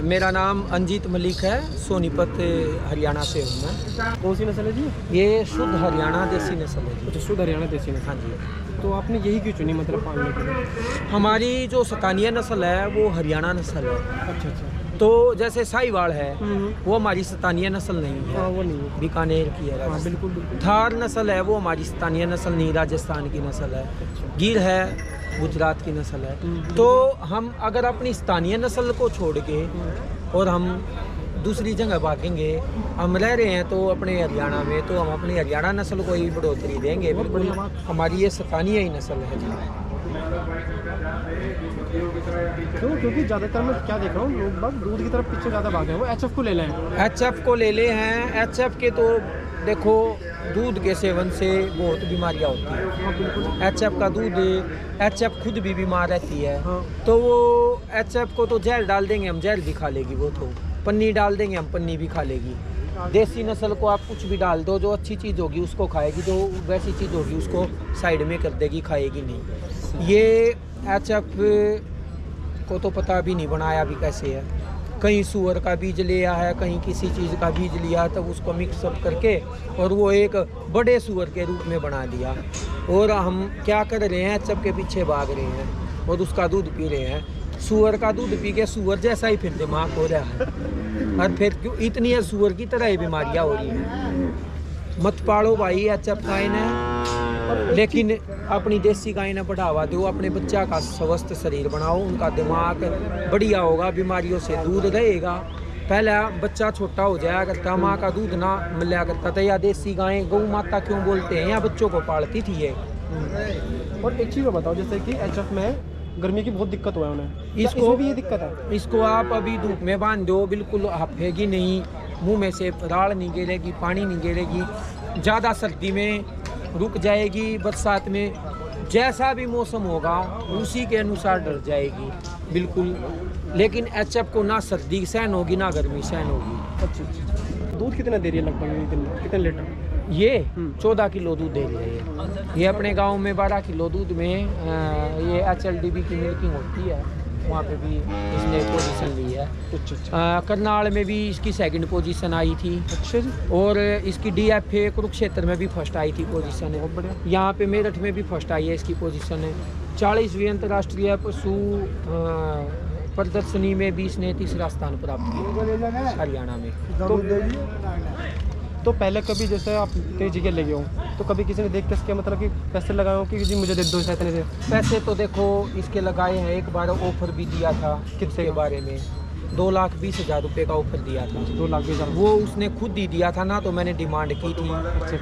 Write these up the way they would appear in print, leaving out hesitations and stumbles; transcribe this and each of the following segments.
मेरा नाम अंजीत मलिक है, सोनीपत हरियाणा से हूँ मैं। कौन सी नस्ल है जी? ये शुद्ध हरियाणा देसी नस्ल है जी। अच्छा, शुद्ध हरियाणा देसी नस्ल। हाँ जी। तो आपने यही क्यों चुनी मतलब पालने के लिए? हमारी जो सतानिया नस्ल है वो हरियाणा नस्ल है। अच्छा अच्छा। तो जैसे साहिवाल है हम्म। वो हमारी सतानिया नस्ल नहीं है, हाँ वो नहीं है। बीकानेर की है। हाँ बिल्कुल बिल्कुल। थार नस्ल है वो हमारी सतानिया नस्ल नहीं, राजस्थान की नस्ल है। अच्छा। गिर है गुजरात की नस्ल है। तो हम अगर अपनी स्थानीय नस्ल को छोड़ के और हम दूसरी जगह भागेंगे, हम रह रहे हैं तो अपने हरियाणा में, तो हम अपनी हरियाणा नस्ल को ही बढ़ोतरी देंगे। बिल्कुल हमारी ये स्थानीय ही नस्ल है जी। क्योंकि ज़्यादातर मैं क्या देख रहा हूँ, लोग बाग दूध की तरफ पीछे ज़्यादा भाग रहे हैं, वो एचएफ को ले लें। एचएफ को ले ले हैं। एचएफ के तो देखो दूध के सेवन से बहुत बीमारियां होती हैं। हाँ बिल्कुल। एचएफ का दूध, एचएफ खुद भी बीमार रहती है। हाँ। तो वो एचएफ को तो जहर डाल देंगे हम, जहर भी खा लेगी। वो तो पन्नी डाल देंगे हम, पन्नी भी खा लेगी। देसी नस्ल को आप कुछ भी डाल दो, जो अच्छी चीज़ होगी उसको खाएगी, जो वैसी चीज़ होगी उसको साइड में कर देगी, खाएगी नहीं। ये एचएफ को तो पता भी नहीं बनाया भी कैसे है। कहीं सूअर का बीज लिया है, कहीं किसी चीज़ का बीज लिया, तब उसको मिक्सअप करके और वो एक बड़े सूअर के रूप में बना दिया। और हम क्या कर रहे हैं, एचएफ के पीछे भाग रहे हैं और उसका दूध पी रहे हैं। सूअर का दूध पी के सूअर जैसा ही फिर दिमाग हो रहा है, और फिर क्यों इतनी है सूअर की तरह ही बीमारियां हो रही हैं। मत पालो भाई एचएफ गाय ने, लेकिन अपनी देसी गाय ने बढ़ावा दो। अपने बच्चा का स्वस्थ शरीर बनाओ, उनका दिमाग बढ़िया होगा, बीमारियों से दूर रहेगा। पहले बच्चा छोटा हो जाया करता, माँ का दूध ना मिला करता था, या देसी गायें गौ माता क्यों बोलते हैं, या बच्चों को पालती थी ये। और एक चीज़ बताओ, जैसे कि एचएफ में गर्मी की बहुत दिक्कत हुआ है उन्हें, इसको भी ये दिक्कत है? इसको आप अभी धूप में बांध दो, बिल्कुल हफेगी नहीं, मुंह में से राड़ नहीं गिरेगी, पानी नहीं गिरेगी। ज़्यादा सर्दी में रुक जाएगी, बरसात में जैसा भी मौसम होगा उसी के अनुसार डर जाएगी बिल्कुल। लेकिन एचएफ को ना सर्दी सहन होगी ना गर्मी सहन होगी। अच्छा अच्छा। दूध कितना दे रही है लगभग एक दिन में, कितने लीटर? ये 14 किलो दूध दे रही है। ये अपने गांव में 12 किलो दूध में ये HLDB की मिल्किंग होती है, वहाँ पे भी इसने पोजीशन ली है। अच्छा अच्छा। करनाल में भी इसकी सेकंड पोजीशन आई थी। अच्छा जी। और इसकी DFA कुरुक्षेत्र में भी फर्स्ट आई थी पोजीशन है। बहुत बढ़िया। यहाँ पे मेरठ में भी फर्स्ट आई है इसकी पोजीशन है। 40वीं अंतर्राष्ट्रीय पशु प्रदर्शनी में भी इसने तीसरा स्थान प्राप्त किया हरियाणा में। तो पहले कभी जैसे आप कई जगह ले गए हो, तो कभी किसी ने देख के इसके मतलब कि पैसे लगाए हो कि जी मुझे दे दो इतने से? पैसे तो देखो इसके लगाए हैं, एक बार ऑफर भी दिया था कितने के बारे में, 2,20,000 रुपये का ऑफर दिया था। 2,20,000 वो उसने खुद ही दिया था ना, तो मैंने डिमांड की थी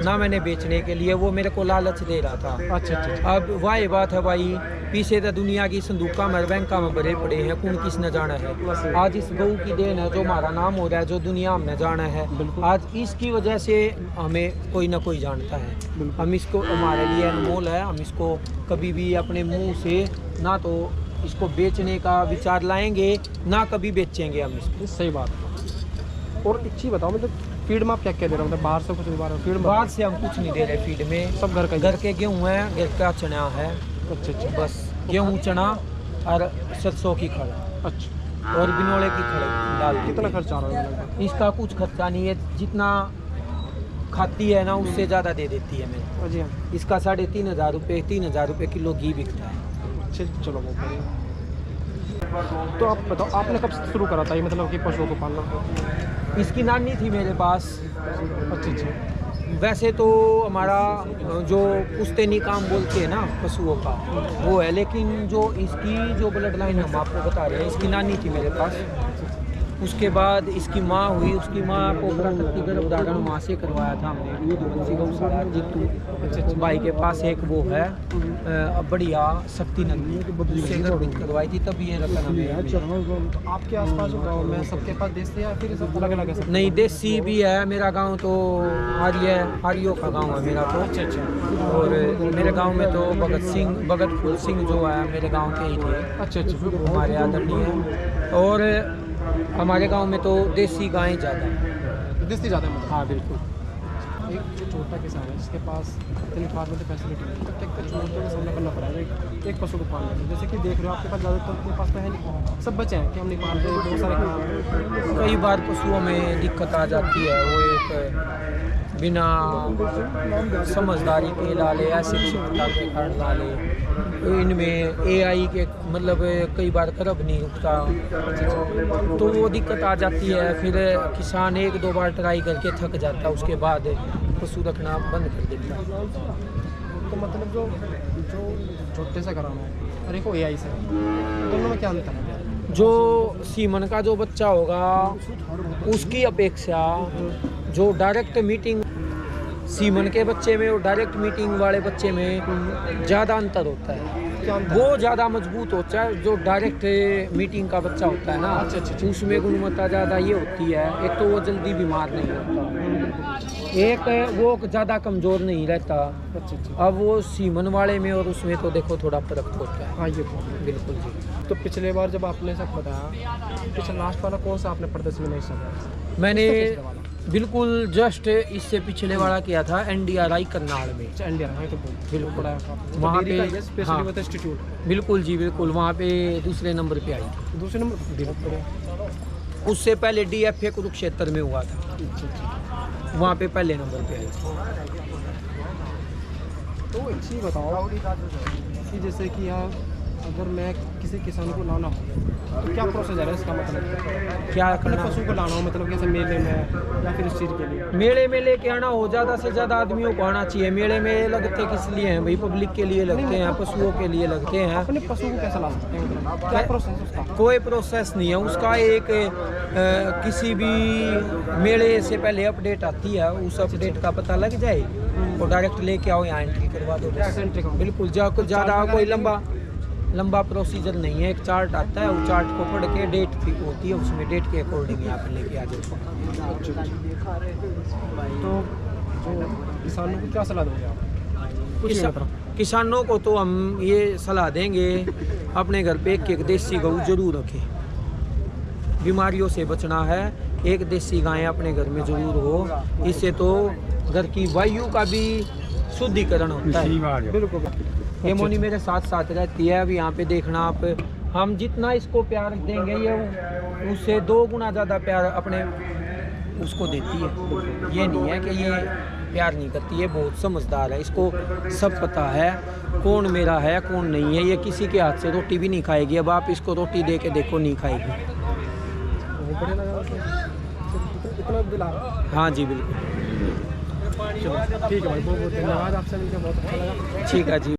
ना, मैंने बेचने के लिए, वो मेरे को लालच दे रहा था। अच्छा अच्छा। अब वाह बात है भाई, पीछे तो दुनिया की संदूका में बैंका में भरे पड़े हैं, कौन किस न जाना है। आज इस गऊ की देन है जो हमारा नाम हो रहा है, जो दुनिया में जाना है। आज इसकी वजह से हमें कोई ना कोई जानता है। हम इसको, हमारे लिए अनमोल है, हम इसको कभी भी अपने मुंह से ना तो इसको बेचने का विचार लाएंगे ना कभी बेचेंगे हम इसको। सही बात है। और एक चीज़ बताओ, मतलब फीड में आप क्या क्या दे रहे हो? मतलब बाहर से कुछ फीड में? बाहर से हम कुछ नहीं दे रहे फीड में, सब घर का? घर के गेहूँ है, घर का चना है। अच्छा अच्छा। बस गेहूँ, चना और सरसों की खड़ अच्छा। और बिनोले की खड़ डाल देते कितना हैं। खर्चा आ रहा है लगभग? इसका कुछ खर्चा नहीं है, जितना खाती है ना उससे ज़्यादा दे देती है मैं। जी हाँ। इसका 3,500 रुपये, 3,000 रुपये किलो घी बिकता है। अच्छा चलो बहुत बढ़िया। तो आप बताओ, आपने कब शुरू करा था ये मतलब कि पशुओं को पालना? इसकी नानी थी मेरे पास। अच्छा अच्छा। वैसे तो हमारा जो पुश्तैनी काम बोलते हैं ना पशुओं का, वो है, लेकिन जो इसकी जो ब्लड लाइन हम आपको बता रहे हैं, इसकी नानी थी मेरे पास। उसके बाद इसकी माँ हुई, उसकी माँ को प्राकृतिक गर्भधारण माँ से करवाया था हमने, दूधवंशी गौशाला जितू भाई के पास एक वो है बढ़िया शक्ति नंदी, उससे गर्भ करवाई थी, तब ये रतन हमें। तो आपके आसपास गाँव में सबके पास देसी या फिर सब अलग अलग है? सब नहीं, देसी भी है। मेरा गांव तो हारियों का गांव है मेरा तो। अच्छा अच्छा। और मेरे गांव में तो भगत फूल सिंह जो है मेरे गांव के ही थे। अच्छा अच्छा। हमारे आदरणीय है। और हमारे गांव में तो देसी गायें ज़्यादा है। देसी ज़्यादा है मतलब? हाँ बिल्कुल। एक छोटा किसान है जिसके पास इतनी फार्मेटिव फैसिलिटी नहीं है, तो कितने चुनौतियों का सामना करना पड़ेगा एक पशु को पालने में। जैसे कि देख रहे हो आपके पास ज़्यादातर अपने पास तो है नहीं, सब बचे हैं कि हम नहीं पाल रहे, बहुत सारे काम। कई बार पशुओं में दिक्कत आ जाती है, वो एक बिना समझदारी के डाले, अशिक्षितता के कारण डाले, इनमें एआई के मतलब कई बार करब नहीं उठता, तो वो दिक्कत आ जाती है। फिर किसान एक दो बार ट्राई करके थक जाता है, उसके बाद पशु रखना बंद कर देता है। तो मतलब जो छोटे से कराना है और एक एआई से, दोनों में क्या अंतर है? जो सीमन का जो बच्चा होगा उसकी अपेक्षा जो डायरेक्ट मीटिंग सीमन के बच्चे में और डायरेक्ट मीटिंग वाले बच्चे में ज़्यादा अंतर होता है। क्या अंतर? वो ज़्यादा मजबूत होता है जो डायरेक्ट मीटिंग का बच्चा होता है ना, अच्छा। उसमें गुणवत्ता ज़्यादा ये होती है। एक तो वो जल्दी बीमार नहीं होता, एक वो ज़्यादा कमज़ोर नहीं रहता। अच्छा। अब वो सीमन वाले में और उसमें तो देखो थोड़ा फर्क होता है। हाँ ये तो बिल्कुल जी। तो पिछले बार जब आपने सब बताया, पिछले लास्ट वाला कौन सा आपने प्रदर्शन में हिस्सा लिया? मैंने पिछले वाला? बिल्कुल जस्ट इससे पिछले वाला किया था NDRI करनाल में। अच्छा, इंडिया है तो बिल्कुल। बड़ा है वहाँ पे स्पेशली हाँ। वो इंस्टीट्यूट बिल्कुल जी बिल्कुल, वहाँ पे दूसरे नंबर पे आई। दूसरे नंबर पर। उससे पहले DFA कुरुक्षेत्र में हुआ था, अच्छा। वहाँ पे पहले नंबर पे आई। तो एक चीज़ बताओ कि जैसे कि यहाँ अगर मैं किसी किसान को लाना हो तो क्या प्रोसीजर है इसका? मतलब क्या अपने करना? पशु को लाना हो मतलब कैसे मेले में या फिर इस चीज़ के लिए? मेले में लेके आना हो, ज़्यादा से ज़्यादा आदमियों को आना चाहिए। मेले में लगते किस लिए हैं भाई? पब्लिक के लिए लगते हैं, पशुओं के लिए लगते हैं। अपने पशु को कैसे ला सकते हैं, मतलब क्या प्रोसेस उसका? कोई प्रोसेस नहीं है उसका। एक किसी भी मेले से पहले अपडेट आती है, उस अपडेट का पता लग जाए और डायरेक्ट लेके आओ, यहाँ एंट्री करवा दो बस। एंट्री करो। बिल्कुल, ज़्यादा कोई लंबा प्रोसीजर नहीं है। एक चार्ट आता है, वो चार्ट को पढ़ के डेट फिक्स होती है, उसमें डेट के अकॉर्डिंग यहाँ पे लेके आ जाओ। तो जो किसानों को क्या सलाह दोगे आप? कुछ नहीं मतलब। किसानों को तो हम ये सलाह देंगे, अपने घर पे एक देसी गऊ जरूर रखें। बीमारियों से बचना है, एक देसी गाय अपने घर में जरूर हो। इससे तो घर की वायु का भी शुद्धिकरण होता है। बिल्कुल। हेमोनी मेरे साथ साथ रहती है। अब यहाँ पे देखना आप, हम जितना इसको प्यार देंगे ये उससे 2 गुना ज़्यादा प्यार अपने उसको देती है। ये नहीं है कि ये प्यार नहीं करती, ये बहुत समझदार है। इसको सब पता है कौन मेरा है कौन नहीं है। ये किसी के हाथ से रोटी भी नहीं खाएगी। अब आप इसको रोटी दे के देखो, नहीं खाएगी। बढ़िया लगा इतना दिला। हाँ जी बिल्कुल। चलो ठीक है भाई, बहुत बहुत धन्यवाद, आपसे मिलकर बहुत अच्छा लगा। ठीक है जी।